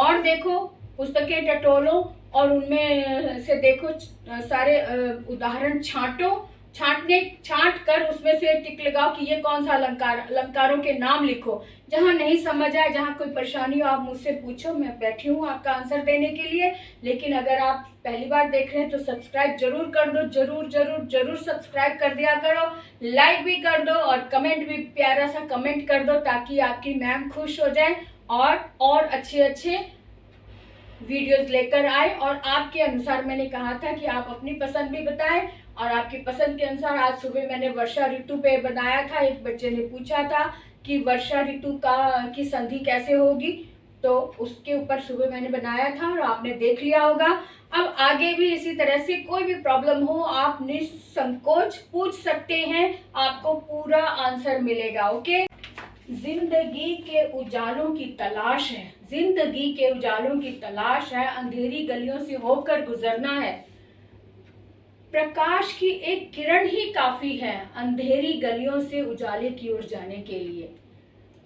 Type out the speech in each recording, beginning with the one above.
और देखो पुस्तकें टटोलो और उनमें से देखो सारे उदाहरण छांट कर उसमें से टिक लगाओ कि ये कौन सा अलंकार, अलंकारों के नाम लिखो। जहां नहीं समझ आए, जहां कोई परेशानी हो, आप मुझसे पूछो, मैं बैठी हूँ आपका आंसर देने के लिए। लेकिन अगर आप पहली बार देख रहे हैं तो सब्सक्राइब जरूर कर दो, जरूर जरूर जरूर सब्सक्राइब कर दिया करो, लाइक भी कर दो और कमेंट भी, प्यारा सा कमेंट कर दो ताकि आपकी मैम खुश हो जाए और अच्छे अच्छे वीडियोस लेकर आए। और आपके अनुसार मैंने कहा था कि आप अपनी पसंद भी बताएं और आपकी पसंद के अनुसार आज सुबह मैंने वर्षा ऋतु पे बनाया था। एक बच्चे ने पूछा था कि वर्षा ऋतु की संधि कैसे होगी, तो उसके ऊपर सुबह मैंने बनाया था और आपने देख लिया होगा। अब आगे भी इसी तरह से कोई भी प्रॉब्लम हो आप निसंकोच पूछ सकते हैं, आपको पूरा आंसर मिलेगा। ओके। जिंदगी के उजालों की तलाश है, जिंदगी के उजालों की तलाश है, अंधेरी गलियों से होकर गुजरना है, प्रकाश की एक किरण ही काफी है अंधेरी गलियों से उजाले की ओर जाने के लिए।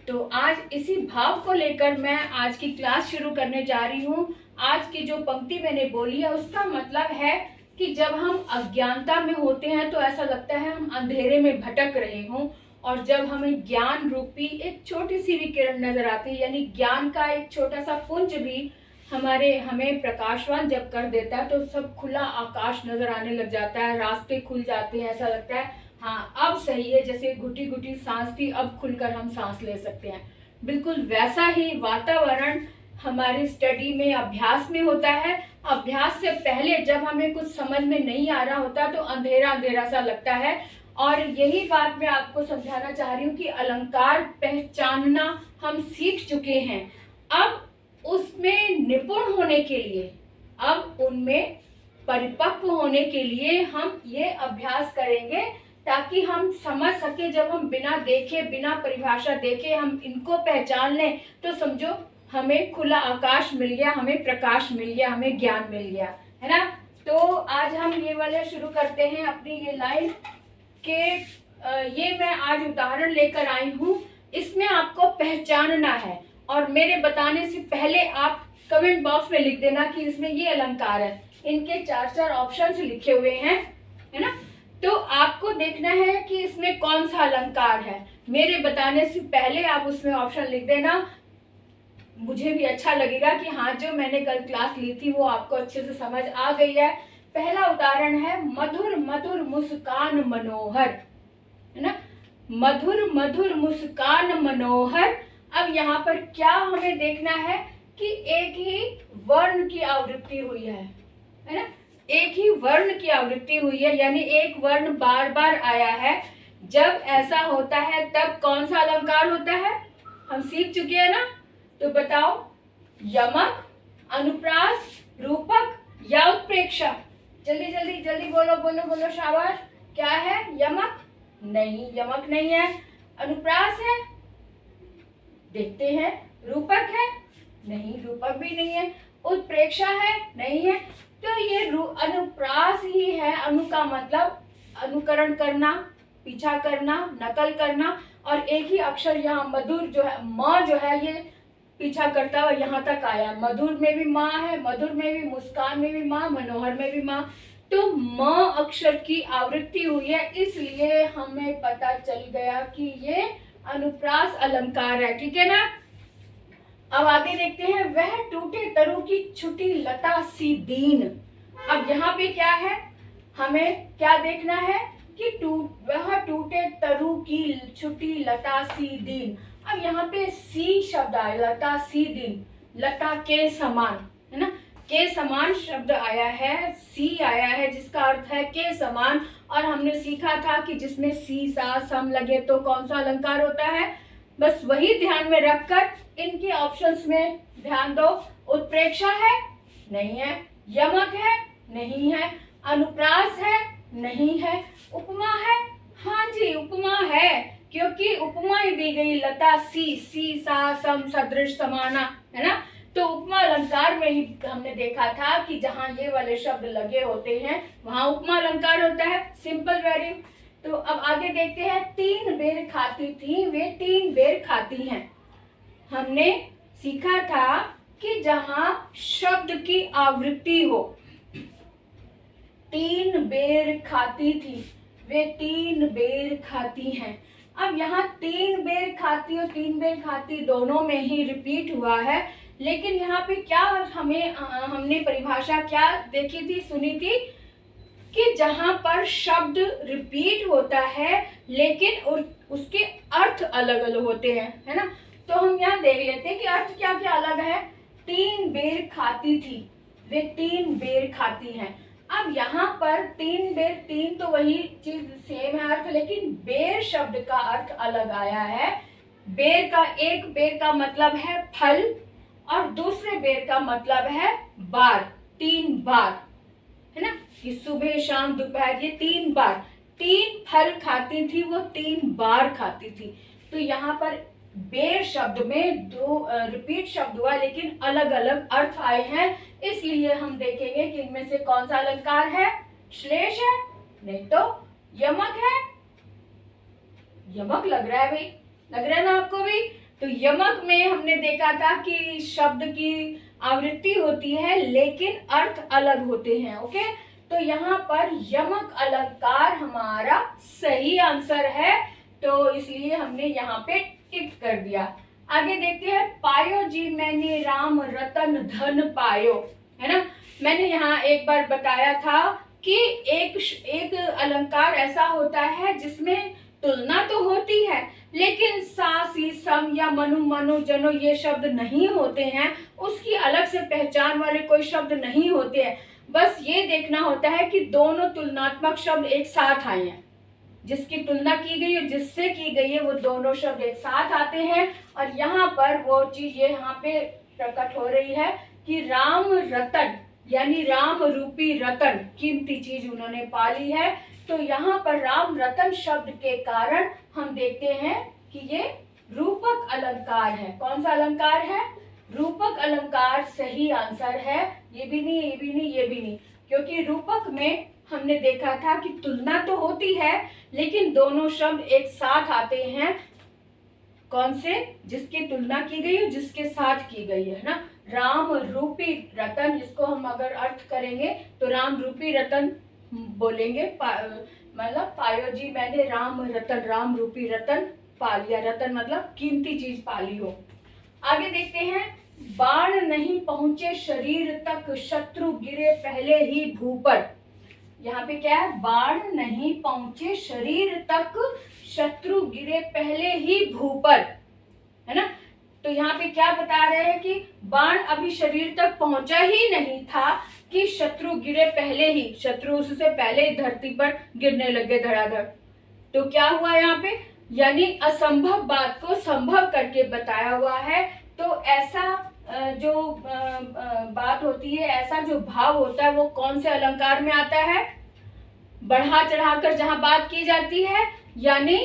तो आज इसी भाव को लेकर मैं आज की क्लास शुरू करने जा रही हूँ। आज की जो पंक्ति मैंने बोली है उसका मतलब है कि जब हम अज्ञानता में होते हैं तो ऐसा लगता है हम अंधेरे में भटक रहे हों, और जब हमें ज्ञान रूपी एक छोटी सी भी किरण नजर आती है, यानी ज्ञान का एक छोटा सा पुंज भी हमें प्रकाशवान जब कर देता है, तो सब खुला आकाश नजर आने लग जाता है, रास्ते खुल जाते हैं, ऐसा लगता है हाँ अब सही है, जैसे घुटी घुटी सांस थी अब खुलकर हम सांस ले सकते हैं। बिल्कुल वैसा ही वातावरण हमारी स्टडी में, अभ्यास में होता है। अभ्यास से पहले जब हमें कुछ समझ में नहीं आ रहा होता तो अंधेरा अंधेरा सा लगता है, और यही बात मैं आपको समझाना चाह रही हूँ कि अलंकार पहचानना हम सीख चुके हैं। अब उसमें निपुण होने के लिए, अब उनमें परिपक्व होने के लिए हम ये अभ्यास करेंगे ताकि हम समझ सके। जब हम बिना देखे, बिना परिभाषा देखे हम इनको पहचान लें तो समझो हमें खुला आकाश मिल गया, हमें प्रकाश मिल गया, हमें ज्ञान मिल गया, है ना। तो आज हम ये वाले शुरू करते हैं अपनी ये लाइन के ये मैं आज उदाहरण लेकर आई हूँ, इसमें आपको पहचानना है। और मेरे बताने से पहले आप कमेंट बॉक्स में लिख देना कि इसमें ये अलंकार है, इनके 4 ऑप्शंस लिखे हुए हैं, है ना। तो आपको देखना है कि इसमें कौन सा अलंकार है। मेरे बताने से पहले आप उसमें ऑप्शन लिख देना, मुझे भी अच्छा लगेगा कि हाँ जो मैंने कल क्लास ली थी वो आपको अच्छे से समझ आ गई है। पहला उदाहरण है मधुर मधुर मुस्कान मनोहर, है ना। मधुर मधुर मुस्कान मनोहर। अब यहाँ पर क्या हमें देखना है कि एक ही वर्ण की आवृत्ति हुई है ना, एक ही वर्ण की आवृत्ति हुई है, यानी एक वर्ण बार बार आया है। जब ऐसा होता है तब कौन सा अलंकार होता है, हम सीख चुके हैं ना। तो बताओ, यमक, अनुप्रास, रूपक या उत्प्रेक्षा? जल्दी जल्दी जल्दी बोलो बोलो बोलो, शाबाश। क्या है? यमक? नहीं, यमक नहीं है। अनुप्रास है? देखते हैं। रूपक है? नहीं, रूपक भी नहीं है। उत्प्रेक्षा है? नहीं है। तो ये अनुप्रास ही है। अनु का मतलब अनुकरण करना, पीछा करना, नकल करना, और एक ही अक्षर यहाँ मधुर जो है, म जो है, ये पीछा करता हुआ यहाँ तक आया। मधुर में भी माँ है, मधुर में भी, मुस्कान में भी माँ, मनोहर में भी माँ। तो म अक्षर की आवृत्ति हुई है, इसलिए हमें पता चल गया कि ये अनुप्रास अलंकार है। ठीक है ना। अब आगे देखते हैं, वह टूटे तरु की छुटी लता सी दीन। अब यहाँ पे क्या है, हमें क्या देखना है कि वह टूटे तरु की छुटी लता सी दीन। अब यहाँ पे सी शब्द आया, लता सी दीन, लता के समान, है ना। के समान शब्द आया है, सी आया है जिसका अर्थ है के समान। और हमने सीखा था कि जिसमें सी सा सम लगे तो कौन सा अलंकार होता है, बस वही ध्यान में रखकर इनके ऑप्शंस में ध्यान दो। उत्प्रेक्षा है? नहीं है। यमक है? नहीं है। अनुप्रास है? नहीं है। उपमा है? हाँ जी, उपमा है, क्योंकि उपमा ही दी गई लता सी, सी सा सम सदृश समाना, है ना। तो उपमा अलंकार में ही हमने देखा था कि जहां ये वाले शब्द लगे होते हैं वहां उपमा अलंकार होता है। Simple very. तो अब आगे देखते हैं, 3 बेर खाती थी, वे 3 बेर खाती हैं। हमने सीखा था कि जहां शब्द की आवृत्ति हो। 3 बेर खाती थी, वे 3 बेर खाती हैं। अब यहाँ 3 बेर खाती और 3 बेर खाती दोनों में ही रिपीट हुआ है, लेकिन यहाँ पे क्या हमने परिभाषा क्या देखी थी, सुनी थी कि जहां पर शब्द रिपीट होता है लेकिन उसके अर्थ अलग अलग होते हैं, है ना। तो हम यहाँ देख लेते हैं कि अर्थ क्या क्या अलग है। 3 बेर खाती थी, वे 3 बेर खाती हैं। अब यहाँ पर 3 बेर, 3 तो वही चीज सेम है अर्थ, लेकिन बेर शब्द का अर्थ अलग आया है। बेर का, एक बेर का मतलब है फल और दूसरे बेर का मतलब है बार, 3 बार, है ना, कि सुबह शाम दोपहर, ये 3 बार, 3 फल खाती थी, वो 3 बार खाती थी। तो यहाँ पर बेर शब्द में 2 रिपीट शब्द हुआ लेकिन अलग अलग अर्थ आए हैं, इसलिए हम देखेंगे कि इनमें से कौन सा अलंकार है, श्लेष है, नहीं तो यमक है। यमक लग रहा है भाई, लग रहा है ना आपको भी। तो यमक में हमने देखा था कि शब्द की आवृत्ति होती है लेकिन अर्थ अलग होते हैं। ओके, तो यहाँ पर यमक अलंकार हमारा सही आंसर है, तो इसलिए हमने यहाँ पे टिक कर दिया। आगे देखते हैं, पायो जी मैंने राम रतन धन पायो, है ना। मैंने यहाँ एक बार बताया था कि एक अलंकार ऐसा होता है जिसमें तुलना तो होती है लेकिन सा सी सम या मनु मनु जनो ये शब्द नहीं होते हैं, उसकी अलग से पहचान वाले कोई शब्द नहीं होते हैं। बस ये देखना होता है कि दोनों तुलनात्मक शब्द एक साथ आए हैं, जिसकी तुलना की गई है जिससे की गई है वो दोनों शब्द एक साथ आते हैं। और यहाँ पर वो चीज ये यहाँ पे प्रकट हो रही है कि राम रतन यानी राम रूपी रतन, कीमती चीज उन्होंने पाली है। तो यहाँ पर राम रतन शब्द के कारण हम देखते हैं कि ये रूपक अलंकार है। कौन सा अलंकार है, रूपक अलंकार सही आंसर है। ये भी नहीं, ये भी नहीं, ये भी नहीं, क्योंकि रूपक में हमने देखा था कि तुलना तो होती है लेकिन दोनों शब्द एक साथ आते हैं। कौन से, जिसकी तुलना की गई है, जिसके साथ की गई है ना। राम रूपी रतन, जिसको हम अगर अर्थ करेंगे तो राम रूपी रतन बोलेंगे, मतलब पायो जी मैंने राम रतन, राम रूपी रतन पा लिया। रतन मतलब कीमती चीज पाली हो। आगे देखते हैं, बाण नहीं पहुंचे शरीर तक, शत्रु गिरे पहले ही भू पर। यहाँ पे क्या है, बाण नहीं पहुंचे शरीर तक, शत्रु गिरे पहले ही भू पर, है ना। तो यहाँ पे क्या बता रहे हैं कि बाण अभी शरीर तक पहुंचा ही नहीं था कि शत्रु गिरे पहले ही, शत्रु उससे पहले ही धरती पर गिरने लगे धड़ाधड़। तो क्या हुआ यहाँ पे, यानी असंभव बात को संभव करके बताया हुआ है। तो ऐसा जो बात होती है, ऐसा जो भाव होता है, वो कौन से अलंकार में आता है, बढ़ा चढ़ाकर जहां बात की जाती है, यानी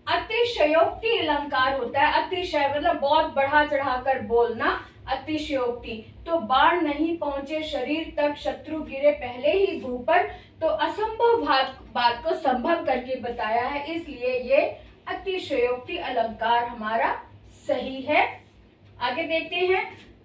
अतिशयोक्ति अलंकार होता है। अतिशय मतलब बहुत बढ़ा चढ़ाकर बोलना, अतिशयोक्ति। तो बाण नहीं पहुंचे शरीर तक, शत्रु गिरे पहले ही भू पर। तो असंभव बात को संभव करके बताया है, इसलिए ये अतिशयोक्ति अलंकार हमारा सही है। आगे देखते हैं,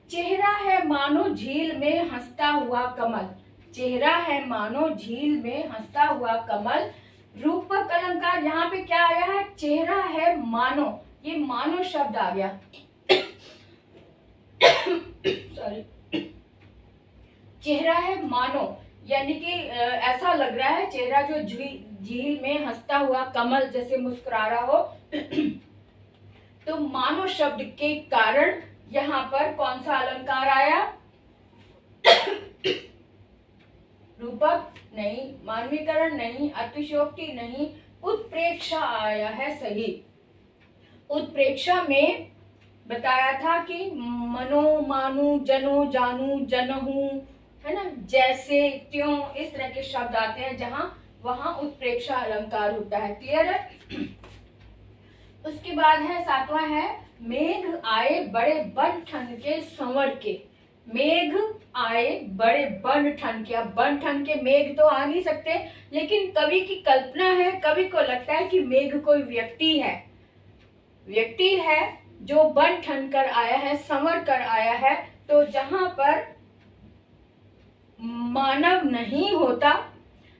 चेहरा है मानो झील में हंसता हुआ कमल। चेहरा है मानो झील में हंसता हुआ कमल, रूपक अलंकार। यहाँ पे क्या आया है, चेहरा है मानो, ये मानो शब्द आ गया। सॉरी, चेहरा है मानो यानी कि ऐसा लग रहा है चेहरा जो झील में हंसता हुआ कमल जैसे मुस्कुरा रहा हो। तो मानो शब्द के कारण यहाँ पर कौन सा अलंकार आया, रूपक नहीं, मानवीकरण नहीं, अतिशयोक्ति नहीं, उत्प्रेक्षा आया है सही। उत्प्रेक्षा में बताया था कि मनो मानु जनो जानू जनहू, है ना, जैसे त्यों, इस तरह के शब्द आते हैं जहां वहां उत्प्रेक्षा अलंकार होता है। क्लियर है। उसके बाद है 7वां है, मेघ आए बड़े बन ठन के संवर के। मेघ आए बड़े बन ठन के, अब बन ठन के मेघ तो आ नहीं सकते, लेकिन कवि की कल्पना है, कवि को लगता है कि मेघ कोई व्यक्ति है, व्यक्ति है जो बन ठन कर आया है, संवर कर आया है। तो जहां पर मानव नहीं होता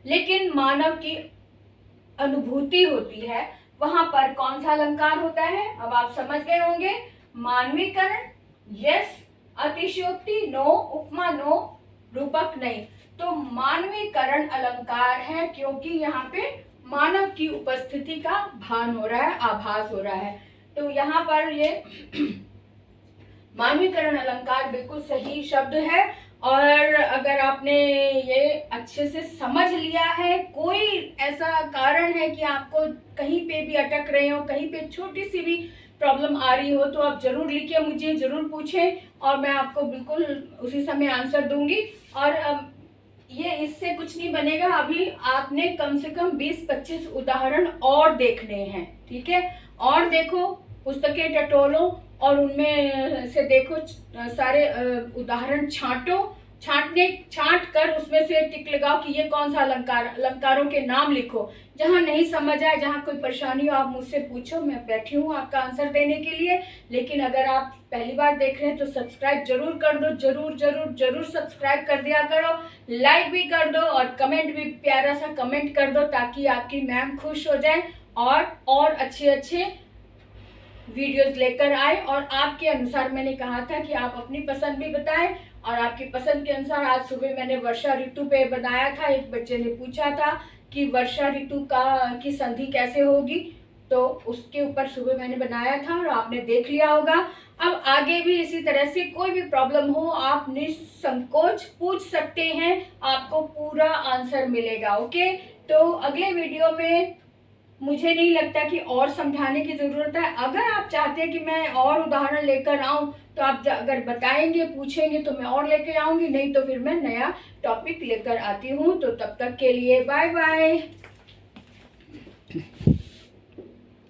लेकिन मानव की अनुभूति होती है, वहां पर कौन सा अलंकार होता है? अब आप समझ गए होंगे। मानवीकरण यस, अतिशयोक्ति नो, उपमा नो, रूपक नहीं। तो मानवीकरण अलंकार है क्योंकि यहाँ पे मानव की उपस्थिति का भान हो रहा है, आभास हो रहा है। तो यहाँ पर ये मानवीकरण अलंकार बिल्कुल सही शब्द है। और अगर आपने ये अच्छे से समझ लिया है, कोई ऐसा कारण है कि आपको कहीं पे भी अटक रहे हो, कहीं पे छोटी सी भी प्रॉब्लम आ रही हो, तो आप जरूर लिखिए, मुझे जरूर पूछें और मैं आपको बिल्कुल उसी समय आंसर दूंगी। और ये इससे कुछ नहीं बनेगा, अभी आपने कम से कम 20-25 उदाहरण और देखने हैं, ठीक है। और देखो, पुस्तकें टटोलो और उनमें से देखो, सारे उदाहरण छांट कर उसमें से टिक लगाओ कि ये कौन सा अलंकार, अलंकारों के नाम लिखो। जहां नहीं समझ आए, जहां कोई परेशानी हो, आप मुझसे पूछो, मैं बैठी हूँ आपका आंसर देने के लिए। लेकिन अगर आप पहली बार देख रहे हैं तो सब्सक्राइब जरूर कर दो, जरूर जरूर जरूर सब्सक्राइब कर दिया करो, लाइक भी कर दो और कमेंट भी, प्यारा सा कमेंट कर दो, ताकि आपकी मैम खुश हो जाए और अच्छे वीडियोस लेकर आए। और आपके अनुसार मैंने कहा था कि आप अपनी पसंद भी बताएं, और आपकी पसंद के अनुसार आज सुबह मैंने वर्षा ऋतु पे बनाया था। एक बच्चे ने पूछा था कि वर्षा ऋतु की संधि कैसे होगी, तो उसके ऊपर सुबह मैंने बनाया था और आपने देख लिया होगा। अब आगे भी इसी तरह से कोई भी प्रॉब्लम हो, आप निसंकोच पूछ सकते हैं, आपको पूरा आंसर मिलेगा। ओके, तो अगले वीडियो में मुझे नहीं लगता कि और समझाने की जरूरत है। अगर आप चाहते हैं कि मैं और उदाहरण लेकर आऊं, तो आप अगर बताएंगे, पूछेंगे, तो मैं और लेकर आऊंगी, नहीं तो फिर मैं नया टॉपिक लेकर आती हूं। तो तब तक के लिए बाय बाय।